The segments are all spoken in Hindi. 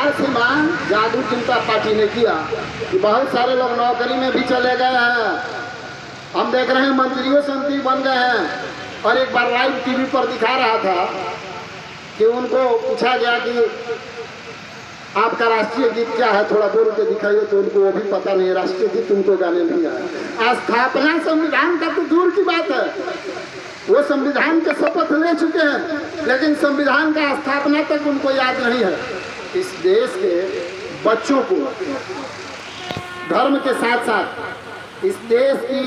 प्रयास ही मांग जागरूक जनता पार्टी ने किया कि बहुत सारे लोग नौकरी में भी चले गए हैं। हम देख रहे हैं मंत्रियों संतरी बन गए हैं। और एक बार लाइव टीवी पर दिखा रहा था कि उनको पूछा गया कि आपका राष्ट्रीय गीत क्या है, थोड़ा बोल के दिखाइए, तो उनको वो भी पता नहीं, राष्ट्रीय गीत उनको गाने नहीं आया। स्थापना संविधान का तो दूर की बात है, वो संविधान के शपथ ले चुके हैं, लेकिन संविधान का स्थापना तक उनको याद नहीं है। इस देश के बच्चों को धर्म के साथ साथ इस देश की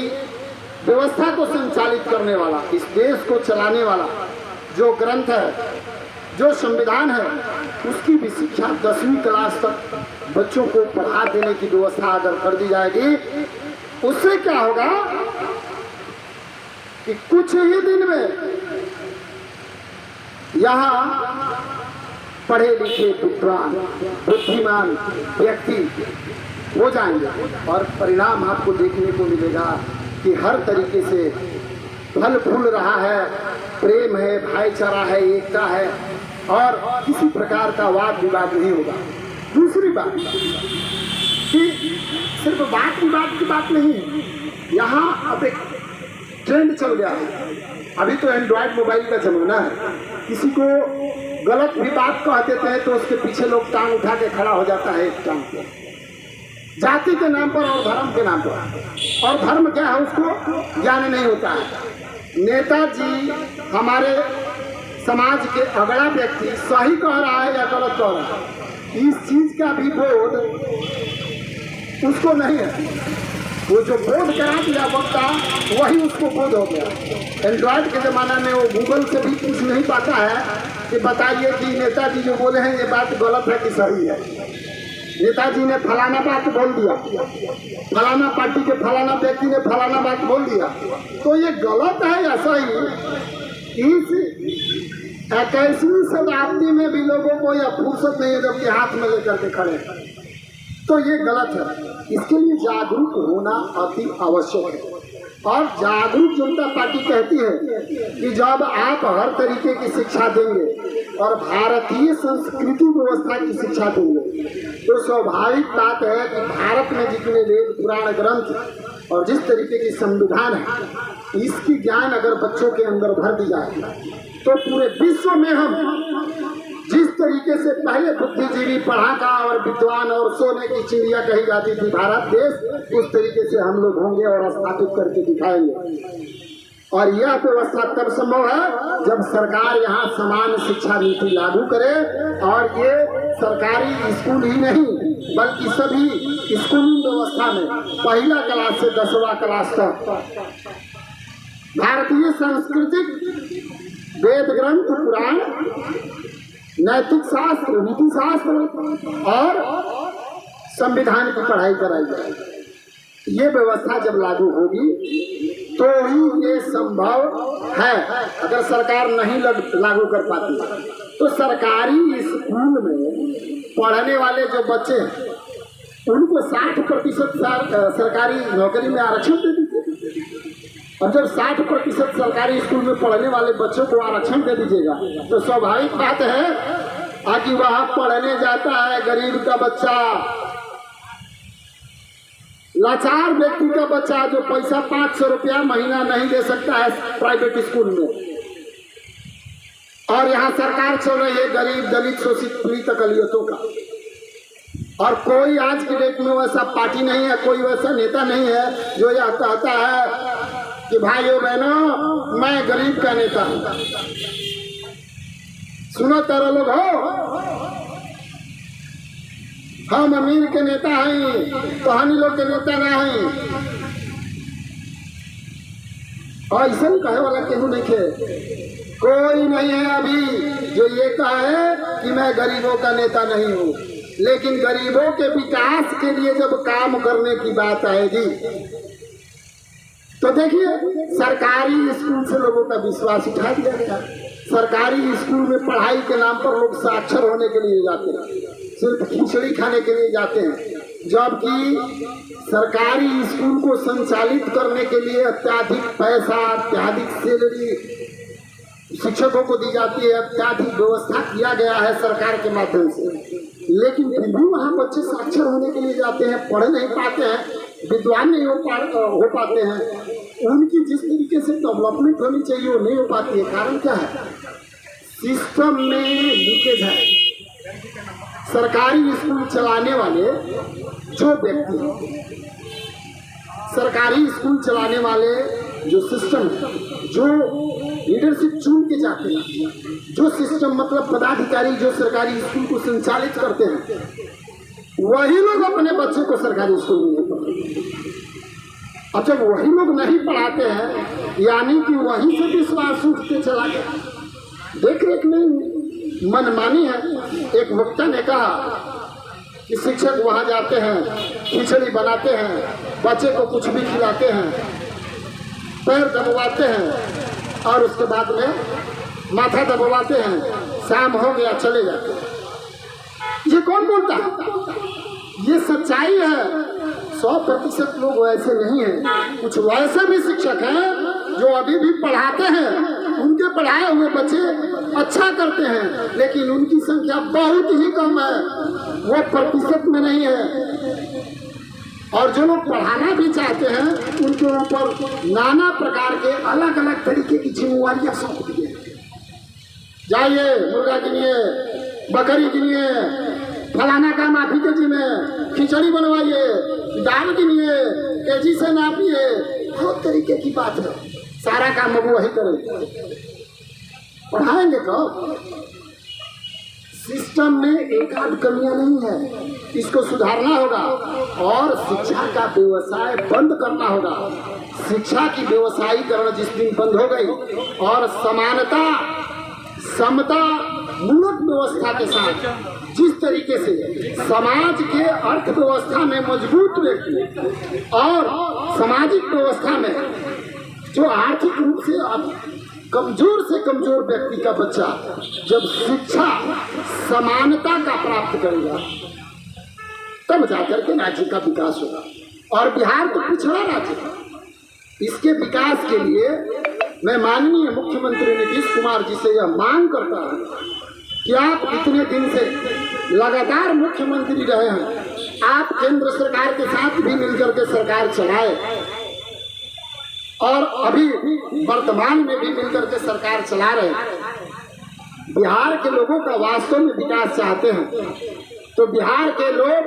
व्यवस्था को संचालित करने वाला, इस देश को चलाने वाला जो ग्रंथ है, जो संविधान है, उसकी भी शिक्षा 10वीं क्लास तक बच्चों को पढ़ा देने की व्यवस्था अगर कर दी जाएगी, उससे क्या होगा कि कुछ ही दिन में यहाँ पढ़े लिखे विद्वान बुद्धिमान व्यक्ति हो जाएंगे और परिणाम आपको देखने को मिलेगा कि हर तरीके से फल फूल रहा है, प्रेम है, भाईचारा है, एकता है और किसी प्रकार का वाद विवाद नहीं होगा। दूसरी बात कि सिर्फ वाद विवाद की बात नहीं है, यहाँ अब एक ट्रेंड चल गया है। अभी तो एंड्रॉयड मोबाइल का जमाना है, किसी को गलत भी बात कह देते हैं तो उसके पीछे लोग टांग उठा के खड़ा हो जाता है एक टांग पे, जाति के नाम पर और धर्म के नाम पर। और धर्म क्या है उसको ज्ञान नहीं होता है। नेताजी हमारे समाज के अगला व्यक्ति सही कह रहा है या गलत कह रहा है, इस चीज का भी बोध उसको नहीं है। वो जो बोध करा दिया वक्ता, वही उसको बोध हो गया। एंड्रॉयड के ज़माना में वो गूगल से भी पूछ नहीं पाता है कि बताइए कि नेताजी जो बोले हैं ये बात गलत है कि सही है। नेताजी ने फलाना बात बोल दिया, फलाना पार्टी के फलाना व्यक्ति ने फलाना बात बोल दिया, तो ये गलत है या सही, इस 21वीं शताब्दी में भी लोगों को यह फुर्सत नहीं है जबकि हाथ में लेकर के खड़े हैं, तो ये गलत है। इसके लिए जागरूक होना अति आवश्यक है। और जागरूक जनता पार्टी कहती है कि जब आप हर तरीके की शिक्षा देंगे और भारतीय संस्कृति व्यवस्था की शिक्षा देंगे, तो स्वाभाविक बात है कि भारत में जितने वेद पुराण ग्रंथ और जिस तरीके की संविधान है, इसकी ज्ञान अगर बच्चों के अंदर भर दी जाए तो पूरे विश्व में हम जिस तरीके से पहले बुद्धिजीवी, पढ़ाका और विद्वान और सोने की चिड़िया कही जाती थी भारत देश, उस तरीके से हम लोग होंगे और स्थापित करके दिखाएंगे। और यह व्यवस्था तब संभव है जब सरकार यहाँ समान शिक्षा नीति लागू करे। और ये सरकारी स्कूल ही नहीं बल्कि सभी स्कूली व्यवस्था में पहला क्लास से 10वां क्लास तक भारतीय सांस्कृतिक वेद ग्रंथ पुराण, नैतिक शास्त्र, नीति शास्त्र और संविधान की पढ़ाई कराई जाएगी। ये व्यवस्था जब लागू होगी तो ही ये संभव है। अगर सरकार नहीं लागू कर पाती तो सरकारी स्कूल में पढ़ने वाले जो बच्चे हैं उनको 60% सरकारी नौकरी में आरक्षण दे दीजिए। और जब 60% सरकारी स्कूल में पढ़ने वाले बच्चों को आरक्षण दे दीजिएगा तो स्वाभाविक बात है कि वहाँ पढ़ने जाता है गरीब का बच्चा, लाचार व्यक्ति का बच्चा जो पैसा 500 रुपया महीना नहीं दे सकता है प्राइवेट स्कूल में। और यहाँ सरकार चल रही है गरीब, दलित, शोषित, पीड़ित अकलियतों का। और कोई आज की डेट में वैसा पार्टी नहीं है, कोई वैसा नेता नहीं है जो यह कहता है कि भाइयों बहनों मैं गरीब का नेता हूं। सुनो तारा लोग हो, हम अमीर के नेता हैं तो हम लोग के नेता ना हैं। और ऐसा कहे वाला केहू नहीं है, कोई नहीं है अभी जो ये कहे कि मैं गरीबों का नेता नहीं हूँ। लेकिन गरीबों के विकास के लिए जब काम करने की बात आएगी तो देखिए सरकारी स्कूल से लोगों का विश्वास उठा दिया गया। सरकारी स्कूल में पढ़ाई के नाम पर लोग साक्षर होने के लिए जाते हैं, सिर्फ खिचड़ी खाने के लिए जाते हैं, जबकि सरकारी स्कूल को संचालित करने के लिए अत्याधिक पैसा, अत्याधिक सैलरी शिक्षकों को दी जाती है, अत्याधिक व्यवस्था किया गया है सरकार के माध्यम से। लेकिन फिर भी वहाँ बच्चे साक्षर होने के लिए जाते हैं, पढ़ नहीं पाते हैं, विद्वान नहीं हो पाते हैं। उनकी जिस तरीके से डेवलपमेंट होनी चाहिए वो नहीं हो पाती है। कारण क्या है? सिस्टम में लीकेज है। सरकारी स्कूल चलाने वाले जो व्यक्ति, सरकारी स्कूल चलाने वाले जो सिस्टम, जो लीडरशिप चुन के जाते हैं, जो सिस्टम मतलब पदाधिकारी जो सरकारी स्कूल को संचालित करते हैं, वही लोग अपने बच्चे को सरकारी स्कूल में नहीं पढ़ाते। अब जब वही लोग नहीं पढ़ाते हैं, यानी कि वहीं से विश्वास उठते चला गया। देख रेख नहीं, मनमानी है। एक वक्ता ने कहा कि शिक्षक वहाँ जाते हैं, खिचड़ी बनाते हैं, बच्चे को कुछ भी खिलाते हैं, पैर दबवाते हैं और उसके बाद में माथा दबवाते हैं, शाम हो गया चले जाते हैं। ये कौन बोलता है? ये सच्चाई है। 100% लोग वैसे नहीं हैं। कुछ वैसे भी शिक्षक हैं जो अभी भी पढ़ाते हैं, उनके पढ़ाए हुए बच्चे अच्छा करते हैं, लेकिन उनकी संख्या बहुत ही कम है, वो प्रतिशत में नहीं है। और जो लोग पढ़ाना भी चाहते हैं, उनके ऊपर नाना प्रकार के अलग अलग तरीके की जिम्मेवारियां सौंप दी हैं। जाइए मुर्गा गिनिए, बकरी गिनिए, फलाना काम आप ही केजी में, खिचड़ी बनवाइए, दाल गिनिए, केजी से नापिए, बहुत तरीके की बात है। सारा काम अब वही करें, पढ़ाएंगे कब? सिस्टम में एक आध कमियां नहीं है, इसको सुधारना होगा और शिक्षा का व्यवसाय बंद करना होगा। शिक्षा की व्यवसायीकरण जिस दिन बंद हो गई और समानता, समता, मूलक व्यवस्था के साथ जिस तरीके से समाज के अर्थव्यवस्था में मजबूत व्यक्ति और सामाजिक व्यवस्था में जो आर्थिक रूप से कमजोर से कमजोर व्यक्ति का बच्चा जब शिक्षा समानता का प्राप्त करेगा, तब जाकर के राज्य का विकास होगा। और बिहार तो पिछड़ा राज्य है। इसके विकास के लिए मैं माननीय मुख्यमंत्री नीतीश कुमार जी से यह मांग करता हूँ कि आप इतने दिन से लगातार मुख्यमंत्री रहे हैं, आप केंद्र सरकार के साथ भी मिलकर के सरकार चलाए और अभी वर्तमान में भी मिलकर के सरकार चला रहे हैं। बिहार के लोगों का वास्तव में विकास चाहते हैं तो बिहार के लोग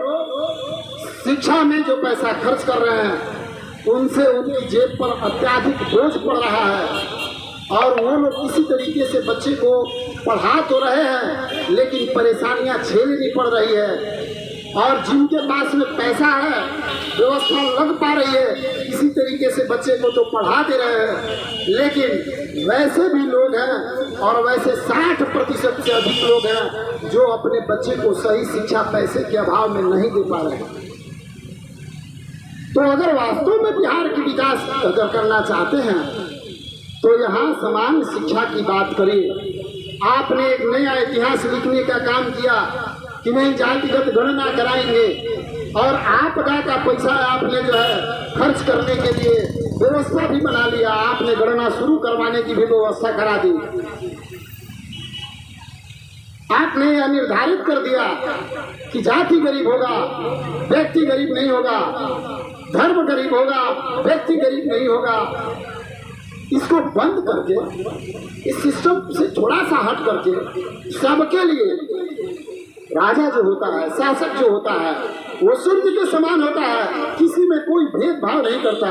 शिक्षा में जो पैसा खर्च कर रहे हैं, उनसे उनकी जेब पर अत्याधिक बोझ पड़ रहा है और वो लोग इसी तरीके से बच्चे को पढ़ा तो रहे हैं, लेकिन परेशानियां झेलनी पड़ रही है। और जिनके पास में पैसा है, व्यवस्था लग पा रही है, इसी तरीके से बच्चे को तो पढ़ा दे रहे हैं, लेकिन वैसे भी लोग हैं और वैसे 60% से अधिक लोग हैं जो अपने बच्चे को सही शिक्षा पैसे के अभाव में नहीं दे पा रहे हैं। तो अगर वास्तव में बिहार की विकास अगर करना चाहते हैं तो यहाँ समान शिक्षा की बात करिए। आपने एक नया इतिहास लिखने का काम किया कि नहीं जातिगत गणना कराएंगे और आपदा का पैसा आपने जो है खर्च करने के लिए व्यवस्था भी बना लिया, आपने गणना शुरू करवाने की भी व्यवस्था करा दी। आपने यह निर्धारित कर दिया कि जाति गरीब होगा, व्यक्ति गरीब नहीं होगा, धर्म गरीब होगा, व्यक्ति गरीब नहीं होगा। इसको बंद करके, इस सिस्टम से थोड़ा सा हट करके सबके लिए राजा जो होता है, शासक जो होता है, वो सूर्य के समान होता है, किसी में कोई भेदभाव नहीं करता।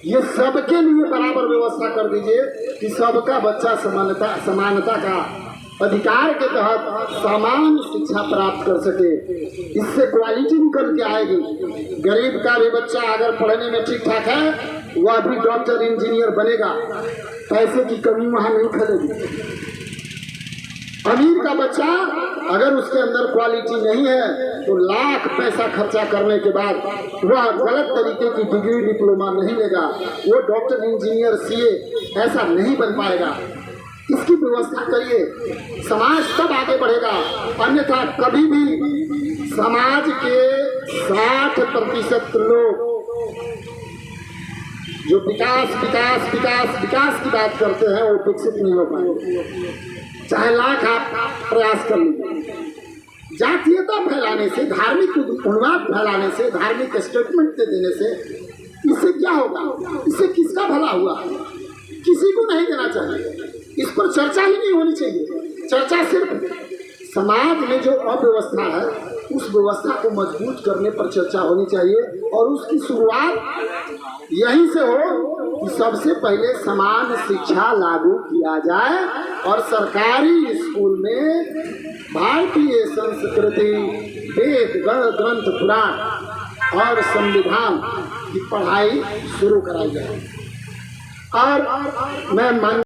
ये सबके लिए बराबर व्यवस्था कर दीजिए कि सबका बच्चा समानता का अधिकार के तहत समान शिक्षा प्राप्त कर सके। इससे क्वालिटी निकल के आएगी। गरीब का भी बच्चा अगर पढ़ने में ठीक ठाक है, वह भी डॉक्टर इंजीनियर बनेगा, पैसे की कमी वहाँ नहीं खलेगी। अमीर का बच्चा अगर उसके अंदर क्वालिटी नहीं है तो लाख पैसा खर्चा करने के बाद वह गलत तरीके की डिग्री डिप्लोमा नहीं लेगा, वो डॉक्टर इंजीनियर सीए ऐसा नहीं बन पाएगा। इसकी व्यवस्था करिए, समाज तब आगे बढ़ेगा। अन्यथा कभी भी समाज के 60% लोग जो विकास विकास विकास विकास की बात करते हैं वो विकसित नहीं हो पाएंगे, चाहे लाख आप प्रयास कर लीजिए। जातीयता फैलाने से, धार्मिक उन्माद फैलाने से, धार्मिक स्टेटमेंट देने से इससे क्या होगा? इससे किसका भला हुआ? किसी को नहीं देना चाहिए। इस पर चर्चा ही नहीं होनी चाहिए। चर्चा सिर्फ समाज में जो अव्यवस्था है उस व्यवस्था को मजबूत करने पर चर्चा होनी चाहिए, और उसकी शुरुआत यहीं से हो कि सबसे पहले समान शिक्षा लागू किया जाए और सरकारी स्कूल में भारतीय संस्कृति, वेद, ग्रंथ, पुराण और संविधान की पढ़ाई शुरू कराई जाए। और मैं